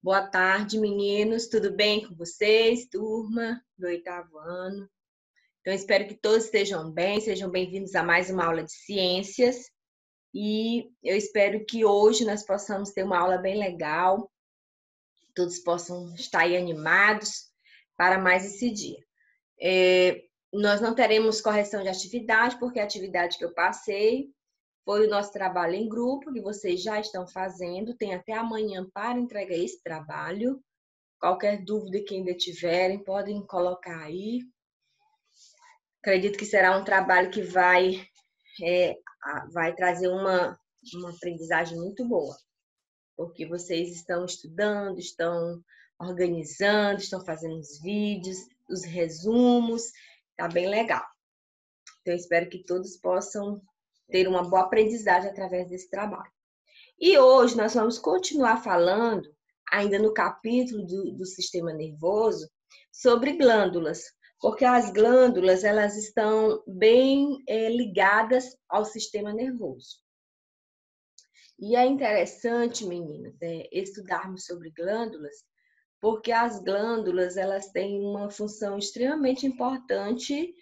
Boa tarde, meninos. Tudo bem com vocês, turma do 8º ano? Então, espero que todos estejam bem, sejam bem-vindos a mais uma aula de ciências. E eu espero que hoje nós possamos ter uma aula bem legal, todos possam estar aí animados para mais esse dia. Nós não teremos correção de atividade, porque a atividade que eu passei foi o nosso trabalho em grupo, que vocês já estão fazendo. Tem até amanhã para entregar esse trabalho. Qualquer dúvida que ainda tiverem, podem colocar aí. Acredito que será um trabalho que vai trazer uma aprendizagem muito boa, porque vocês estão estudando, estão organizando, estão fazendo os vídeos, os resumos, tá bem legal. Então, eu espero que todos possam ter uma boa aprendizagem através desse trabalho. E hoje nós vamos continuar falando, ainda no capítulo do sistema nervoso, sobre glândulas, porque as glândulas elas estão bem ligadas ao sistema nervoso. E é interessante, meninas, estudarmos sobre glândulas, porque as glândulas elas têm uma função extremamente importante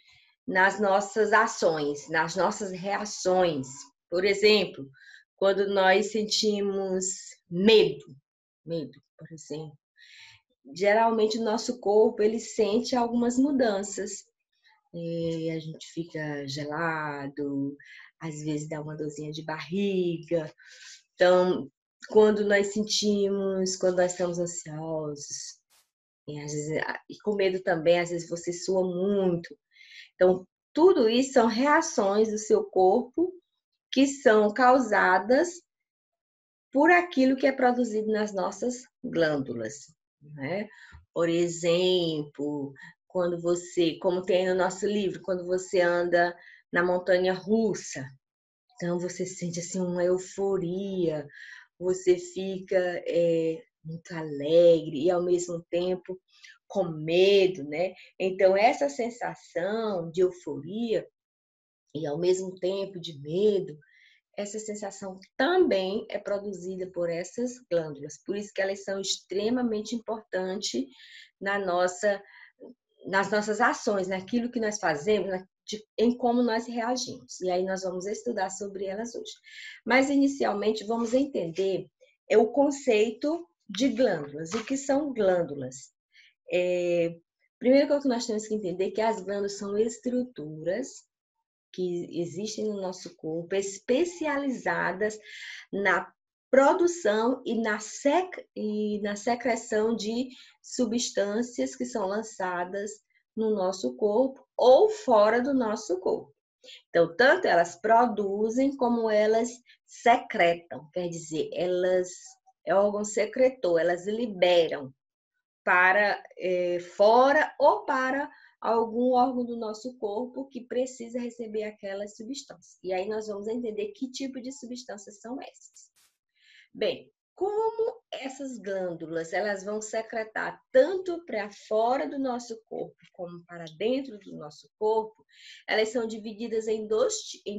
nas nossas ações, nas nossas reações. Por exemplo, quando nós sentimos medo, por exemplo, geralmente o nosso corpo ele sente algumas mudanças. A gente fica gelado, às vezes dá uma dorzinha de barriga. Então, quando nós estamos ansiosos, às vezes, e com medo também, às vezes você sua muito. Então, tudo isso são reações do seu corpo que são causadas por aquilo que é produzido nas nossas glândulas, né? Por exemplo, quando você, como tem no nosso livro, quando você anda na montanha russa, então você sente assim uma euforia, você fica muito alegre e ao mesmo tempo com medo, né? Então essa sensação de euforia e ao mesmo tempo de medo, essa sensação também é produzida por essas glândulas. Por isso que elas são extremamente importantes nas nossas ações, naquilo que nós fazemos, em como nós reagimos. E aí nós vamos estudar sobre elas hoje. Mas, inicialmente, vamos entender o conceito de glândulas. O que são glândulas? Primeiro que nós temos que entender que as glândulas são estruturas que existem no nosso corpo, especializadas na produção e na secreção de substâncias que são lançadas no nosso corpo ou fora do nosso corpo. Então, tanto elas produzem como elas secretam, quer dizer, elas é órgão secretor, elas liberam para fora ou para algum órgão do nosso corpo que precisa receber aquelas substâncias. E aí nós vamos entender que tipo de substâncias são essas. Bem, como essas glândulas elas vão secretar tanto para fora do nosso corpo como para dentro do nosso corpo, elas são divididas em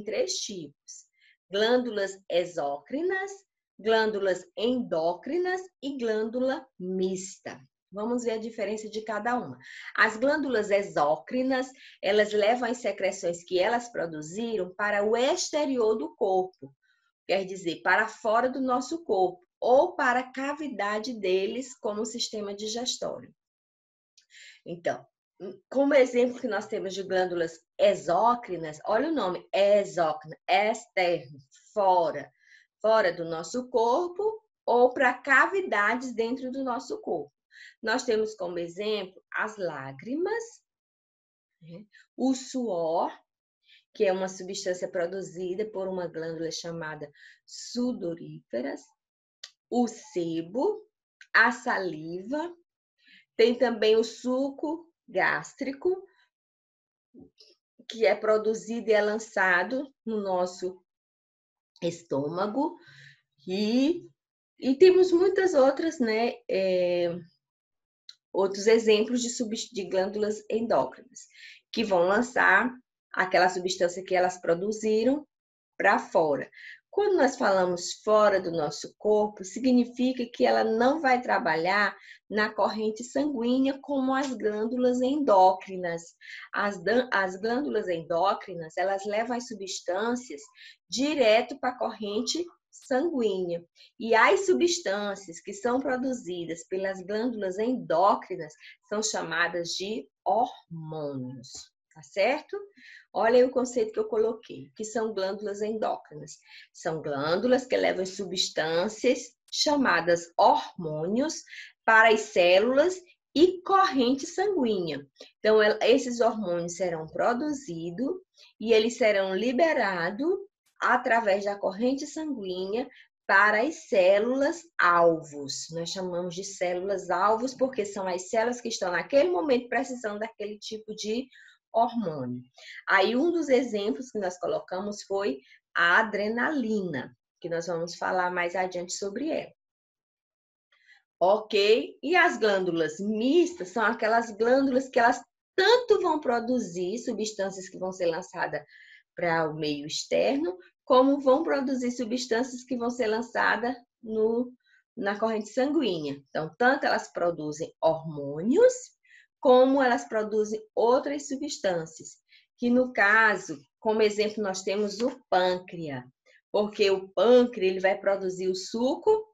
3 tipos: glândulas exócrinas, glândulas endócrinas e glândula mista. Vamos ver a diferença de cada uma. As glândulas exócrinas, elas levam as secreções que elas produziram para o exterior do corpo, quer dizer, para fora do nosso corpo, ou para a cavidade deles, como o sistema digestório. Então, como exemplo que nós temos de glândulas exócrinas, olha o nome, exócrina, externo, fora do nosso corpo, ou para cavidades dentro do nosso corpo. Nós temos como exemplo as lágrimas, o suor, que é uma substância produzida por uma glândula chamada sudoríferas, o sebo, a saliva, tem também o suco gástrico, que é produzido e é lançado no nosso estômago, e temos muitas outras, né? Outros exemplos de glândulas endócrinas, que vão lançar aquela substância que elas produziram para fora. Quando nós falamos fora do nosso corpo, significa que ela não vai trabalhar na corrente sanguínea como as glândulas endócrinas. As glândulas endócrinas, elas levam as substâncias direto para a corrente sanguínea. E as substâncias que são produzidas pelas glândulas endócrinas são chamadas de hormônios, tá certo? Olha aí o conceito que eu coloquei, que são glândulas endócrinas. São glândulas que levam substâncias chamadas hormônios para as células e corrente sanguínea. Então, esses hormônios serão produzidos e eles serão liberados através da corrente sanguínea para as células alvos. Nós chamamos de células alvos porque são as células que estão naquele momento precisando daquele tipo de hormônio. Aí um dos exemplos que nós colocamos foi a adrenalina, que nós vamos falar mais adiante sobre ela. Ok? E as glândulas mistas são aquelas glândulas que elas tanto vão produzir substâncias que vão ser lançadas para o meio externo, como vão produzir substâncias que vão ser lançadas na corrente sanguínea. Então, tanto elas produzem hormônios, como elas produzem outras substâncias, que no caso, como exemplo, nós temos o pâncreas, porque o pâncreas ele vai produzir o suco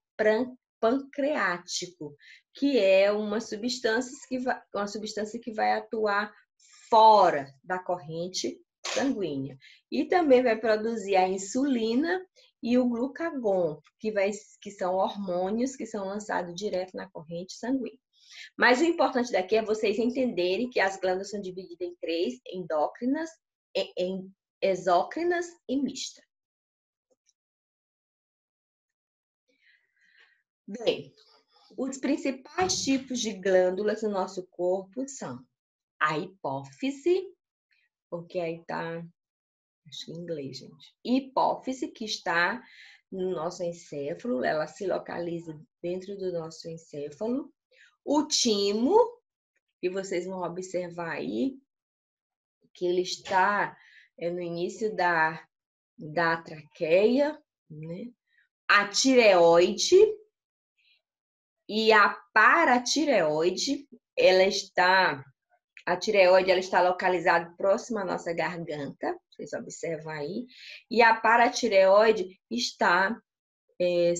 pancreático, que é uma substância que vai atuar fora da corrente sanguínea. E também vai produzir a insulina e o glucagon, que são hormônios que são lançados direto na corrente sanguínea. Mas o importante daqui é vocês entenderem que as glândulas são divididas em três: endócrinas, exócrinas e mista. Bem, os principais tipos de glândulas no nosso corpo são a hipófise, porque aí tá, acho que em inglês, gente. Hipófise, que está no nosso encéfalo, ela se localiza dentro do nosso encéfalo. O timo, que vocês vão observar aí, que ele está no início da traqueia, né? A tireoide e a paratireoide, a tireoide ela está localizada próxima à nossa garganta, vocês observam aí, e a paratireoide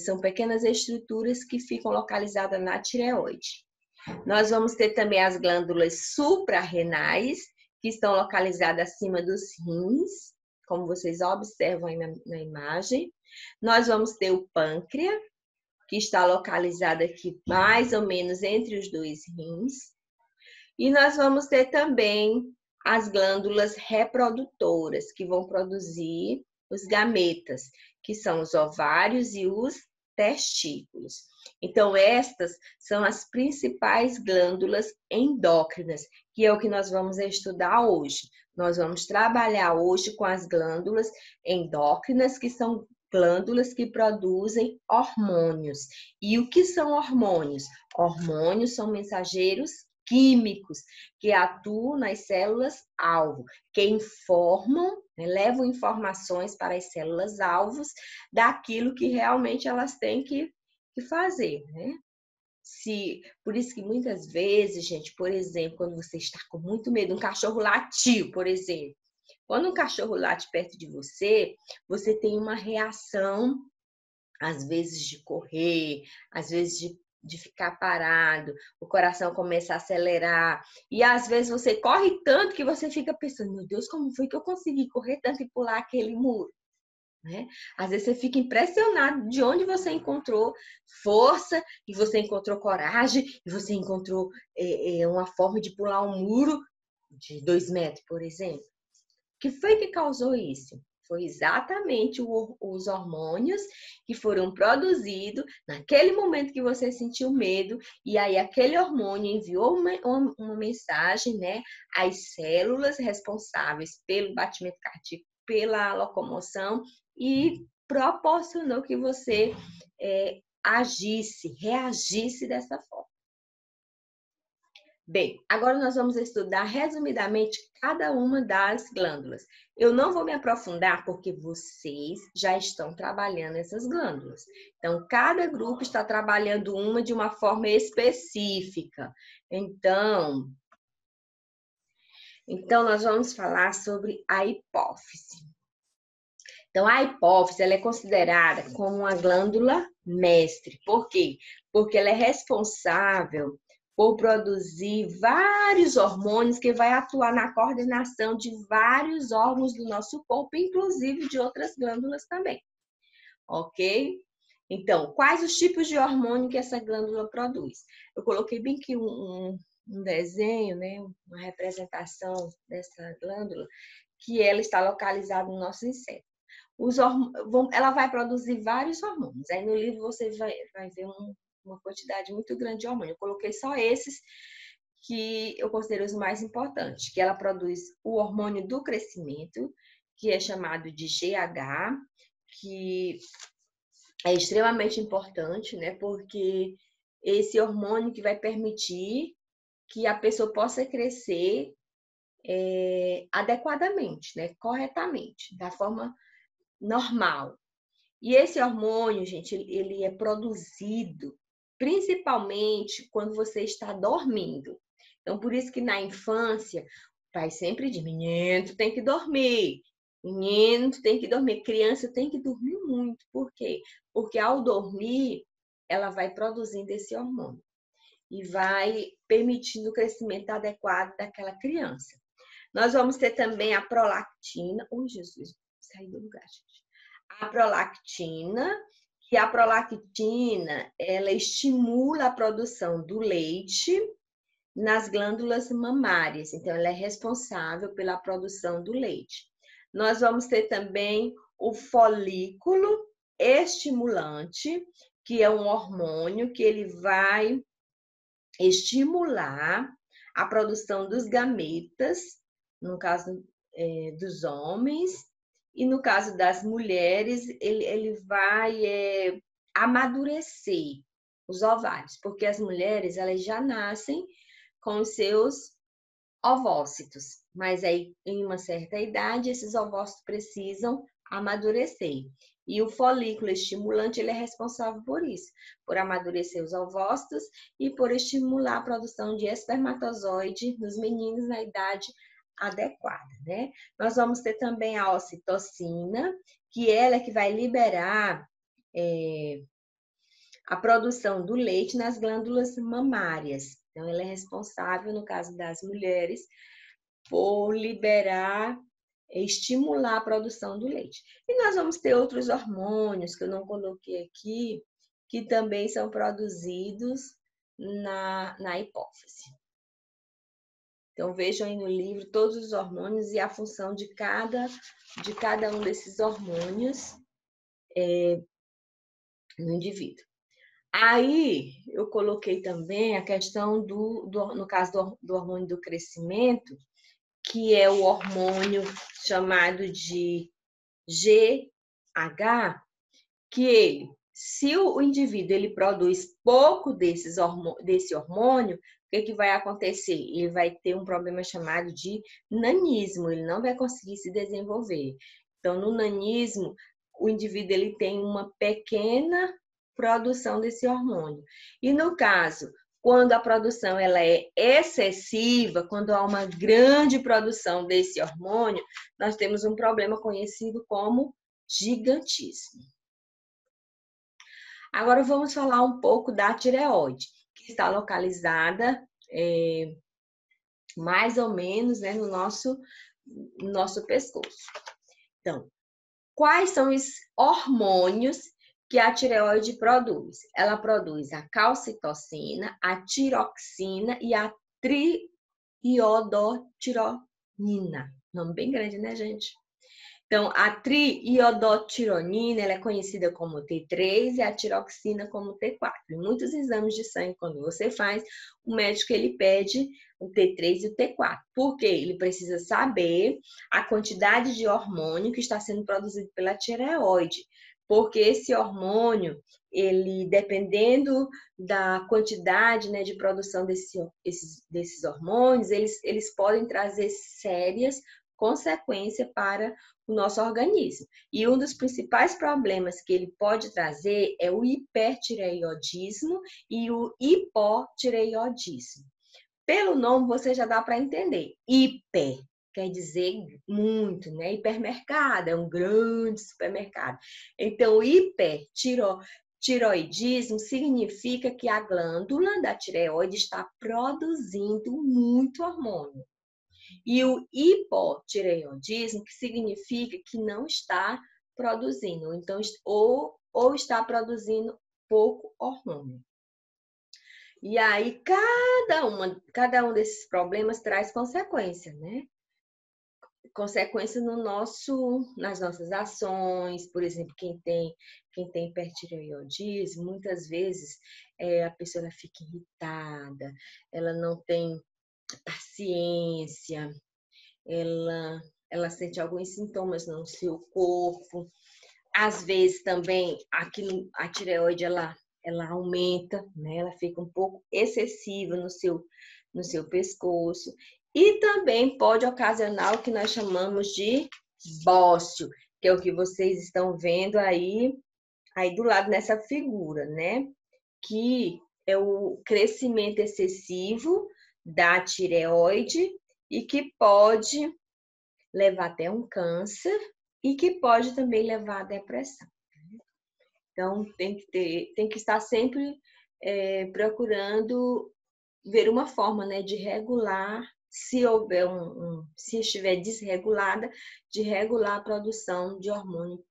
são pequenas estruturas que ficam localizadas na tireoide. Nós vamos ter também as glândulas suprarrenais, que estão localizadas acima dos rins, como vocês observam aí na imagem. Nós vamos ter o pâncreas, que está localizado aqui mais ou menos entre os dois rins. E nós vamos ter também as glândulas reprodutoras, que vão produzir os gametas, que são os ovários e os testículos. Então, estas são as principais glândulas endócrinas, que é o que nós vamos estudar hoje. Nós vamos trabalhar hoje com as glândulas endócrinas, que são glândulas que produzem hormônios. E o que são hormônios? Hormônios são mensageiros químicos que atuam nas células-alvo, que informam, né, levam informações para as células-alvos daquilo que realmente elas têm que fazer, né? Por isso que muitas vezes, gente, por exemplo, quando você está com muito medo, um cachorro latiu, por exemplo. Quando um cachorro late perto de você, você tem uma reação, às vezes de correr, às vezes de ficar parado, o coração começa a acelerar. E às vezes você corre tanto que você fica pensando, meu Deus, como foi que eu consegui correr tanto e pular aquele muro? Né? Às vezes você fica impressionado de onde você encontrou força, e você encontrou coragem, e você encontrou uma forma de pular um muro de 2 metros, por exemplo. O que foi que causou isso? Foi exatamente os hormônios que foram produzidos naquele momento que você sentiu medo, e aí aquele hormônio enviou uma mensagem, né, às células responsáveis pelo batimento cardíaco, pela locomoção, e proporcionou que você reagisse dessa forma. Bem, agora nós vamos estudar resumidamente cada uma das glândulas. Eu não vou me aprofundar porque vocês já estão trabalhando essas glândulas. Então, cada grupo está trabalhando uma de uma forma específica. Então nós vamos falar sobre a hipófise. Então, a hipófise ela é considerada como uma glândula mestre. Por quê? Porque ela é responsável por produzir vários hormônios que vai atuar na coordenação de vários órgãos do nosso corpo, inclusive de outras glândulas também. Ok? Então, quais os tipos de hormônio que essa glândula produz? Eu coloquei bem aqui um desenho, né? Uma representação dessa glândula, que ela está localizada no nosso inseto. Ela vai produzir vários hormônios. Aí no livro você vai ver uma quantidade muito grande de hormônio. Eu coloquei só esses que eu considero os mais importantes, que ela produz o hormônio do crescimento, que é chamado de GH, que é extremamente importante, né? Porque esse hormônio que vai permitir que a pessoa possa crescer adequadamente, né? Corretamente, da forma normal. E esse hormônio, gente, ele é produzido principalmente quando você está dormindo. Então, por isso que na infância, o pai sempre diz, menino, tu tem que dormir. Menino, tu tem que dormir. Criança tem que dormir muito. Por quê? Porque ao dormir, ela vai produzindo esse hormônio e vai permitindo o crescimento adequado daquela criança. Nós vamos ter também a prolactina. Oh, Jesus, saí do lugar, gente. A prolactina, que a prolactina, ela estimula a produção do leite nas glândulas mamárias. Então, ela é responsável pela produção do leite. Nós vamos ter também o folículo estimulante, que é um hormônio que ele vai estimular a produção dos gametas, no caso dos homens, e no caso das mulheres, ele vai amadurecer os ovários, porque as mulheres elas já nascem com os seus ovócitos, mas aí em uma certa idade esses ovócitos precisam amadurecer. E o folículo estimulante ele é responsável por isso, por amadurecer os ovócitos e por estimular a produção de espermatozoide nos meninos na idade adequada, né? Nós vamos ter também a ocitocina, que ela é que vai liberar a produção do leite nas glândulas mamárias. Então, ela é responsável, no caso das mulheres, por liberar, estimular a produção do leite. E nós vamos ter outros hormônios que eu não coloquei aqui, que também são produzidos na hipófise. Então, vejam aí no livro todos os hormônios e a função de cada um desses hormônios no indivíduo. Aí, eu coloquei também a questão no caso do hormônio do crescimento, que é o hormônio chamado de GH, que ele, se o indivíduo ele produz pouco desse hormônio, o que vai acontecer? Ele vai ter um problema chamado de nanismo, ele não vai conseguir se desenvolver. Então, no nanismo, o indivíduo ele tem uma pequena produção desse hormônio. E no caso, quando a produção ela é excessiva, quando há uma grande produção desse hormônio, nós temos um problema conhecido como gigantismo. Agora vamos falar um pouco da tireoide, que está localizada mais ou menos, né, no nosso pescoço. Então, quais são os hormônios que a tireoide produz? Ela produz a calcitocina, a tiroxina e a triiodotironina. Nome bem grande, né, gente? Então, a triiodotironina ela é conhecida como T3 e a tiroxina como T4. Em muitos exames de sangue, quando você faz, o médico ele pede o T3 e o T4. Por quê? Ele precisa saber a quantidade de hormônio que está sendo produzido pela tireoide. porque esse hormônio, ele, dependendo da quantidade, né, de produção desses hormônios, eles podem trazer sérias consequências para o nosso organismo. E um dos principais problemas que ele pode trazer é o hipertireoidismo e o hipotireoidismo. Pelo nome você já dá para entender. Hiper quer dizer muito, né? Hipermercado é um grande supermercado. Então, o hipertireoidismo significa que a glândula da tireoide está produzindo muito hormônio. E o hipotireoidismo, que significa que não está produzindo, então, ou está produzindo pouco hormônio. E aí, cada um desses problemas traz consequência, né? Consequência nas nossas ações, por exemplo, quem tem hipertireoidismo, muitas vezes a pessoa fica irritada, ela não tem paciência, ela sente alguns sintomas no seu corpo. Às vezes também a tireoide ela aumenta, né? Ela fica um pouco excessiva no seu pescoço. E também pode ocasionar o que nós chamamos de bócio, que é o que vocês estão vendo aí do lado nessa figura, né? Que é o crescimento excessivo da tireoide e que pode levar até um câncer e que pode também levar à depressão. Então, tem que estar sempre procurando ver uma forma, né, de regular, se houver se estiver desregulada, de regular a produção de hormônio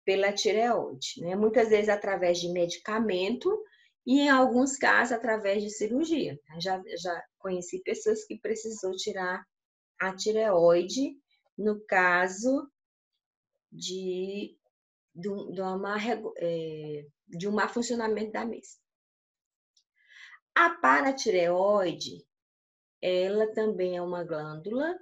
pela tireoide, né? Muitas vezes através de medicamento e, em alguns casos, através de cirurgia. Já conheci pessoas que precisou tirar a tireoide no caso de um má funcionamento da mesma. A paratireoide, ela também é uma glândula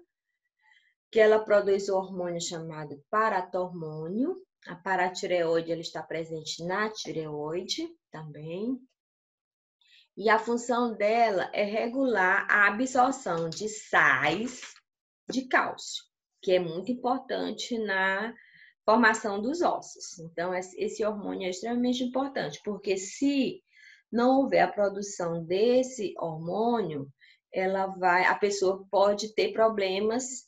que ela produz o hormônio chamado paratormônio. A paratireoide ela está presente na tireoide também. E a função dela é regular a absorção de sais de cálcio, que é muito importante na formação dos ossos. Então, esse hormônio é extremamente importante, porque se não houver a produção desse hormônio, a pessoa pode ter problemas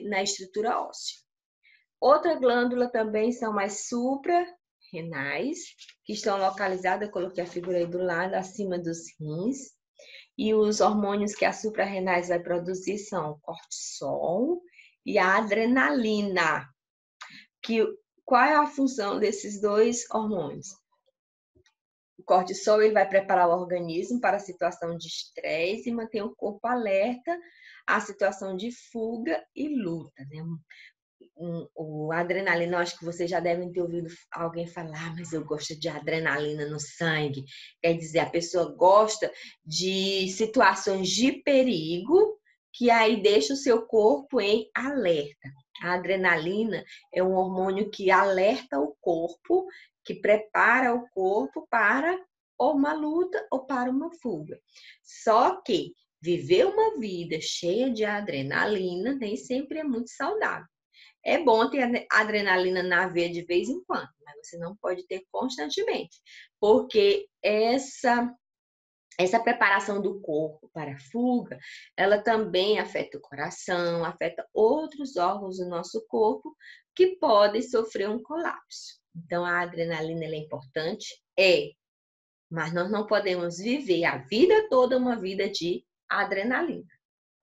na estrutura óssea. Outra glândula também são as suprarrenais, que estão localizadas, eu coloquei a figura aí do lado, acima dos rins. E os hormônios que a suprarrenais vai produzir são o cortisol e a adrenalina. Qual é a função desses dois hormônios? O cortisol ele vai preparar o organismo para a situação de estresse e manter o corpo alerta à situação de fuga e luta, né? O adrenalina, eu acho que vocês já devem ter ouvido alguém falar, mas eu gosto de adrenalina no sangue. Quer dizer, a pessoa gosta de situações de perigo que aí deixa o seu corpo em alerta. A adrenalina é um hormônio que alerta o corpo, que prepara o corpo para ou uma luta ou para uma fuga. Só que viver uma vida cheia de adrenalina nem sempre é muito saudável. É bom ter adrenalina na veia de vez em quando, mas você não pode ter constantemente, porque essa preparação do corpo para a fuga, ela também afeta o coração, afeta outros órgãos do nosso corpo que podem sofrer um colapso. Então, a adrenalina é importante? Mas nós não podemos viver a vida toda uma vida de adrenalina.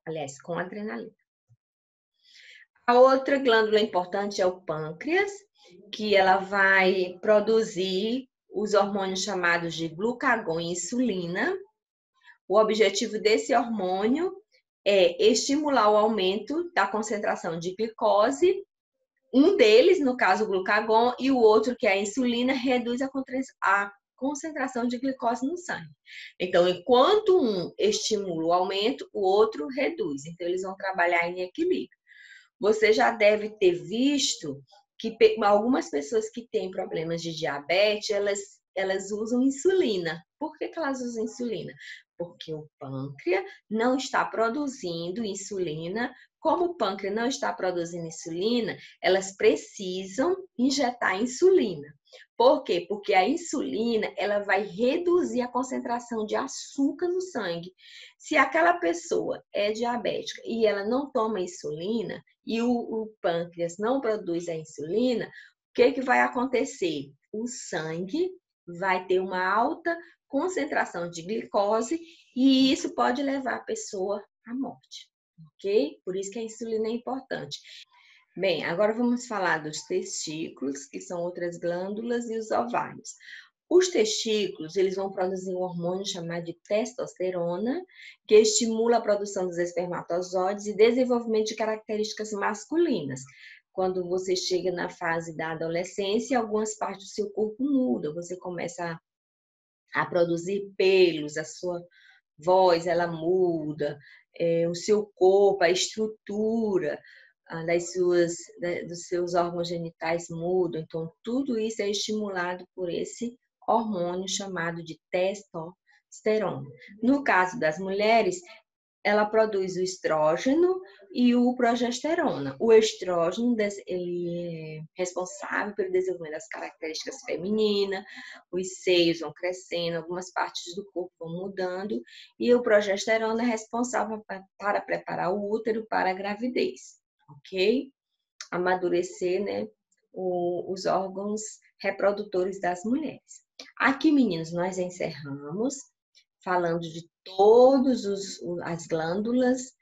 Aliás, com adrenalina. A outra glândula importante é o pâncreas, que ela vai produzir os hormônios chamados de glucagon e insulina. O objetivo desse hormônio é estimular o aumento da concentração de glicose. Um deles, no caso o glucagon, e o outro, que é a insulina, reduz a concentração de glicose no sangue. Então, enquanto um estimula o aumento, o outro reduz. Então, eles vão trabalhar em equilíbrio. Você já deve ter visto algumas pessoas que têm problemas de diabetes, elas usam insulina. Por que elas usam insulina? Porque o pâncreas não está produzindo insulina. Como o pâncreas não está produzindo insulina, elas precisam injetar insulina. Por quê? Porque a insulina, ela vai reduzir a concentração de açúcar no sangue. Se aquela pessoa é diabética e ela não toma insulina e o pâncreas não produz a insulina, o que vai acontecer? O sangue vai ter uma alta concentração de glicose e isso pode levar a pessoa à morte, ok? Por isso que a insulina é importante. Bem, agora vamos falar dos testículos, que são outras glândulas, e os ovários. Os testículos, eles vão produzir um hormônio chamado de testosterona, que estimula a produção dos espermatozoides e desenvolvimento de características masculinas. Quando você chega na fase da adolescência, algumas partes do seu corpo mudam, você começa a produzir pelos, a sua voz, ela muda, o seu corpo, a estrutura dos seus órgãos genitais mudam. Então, tudo isso é estimulado por esse hormônio chamado de testosterona. No caso das mulheres, ela produz o estrógeno e o progesterona. O estrógeno, ele é responsável pelo desenvolvimento das características femininas, os seios vão crescendo, algumas partes do corpo vão mudando, e o progesterona é responsável para preparar o útero para a gravidez, ok? Amadurecer, né, os órgãos reprodutores das mulheres. Aqui, meninos, nós encerramos falando de todas as glândulas,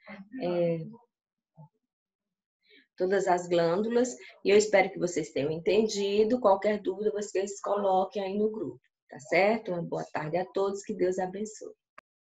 e eu espero que vocês tenham entendido. Qualquer dúvida, vocês coloquem aí no grupo, tá certo? Uma boa tarde a todos, que Deus abençoe.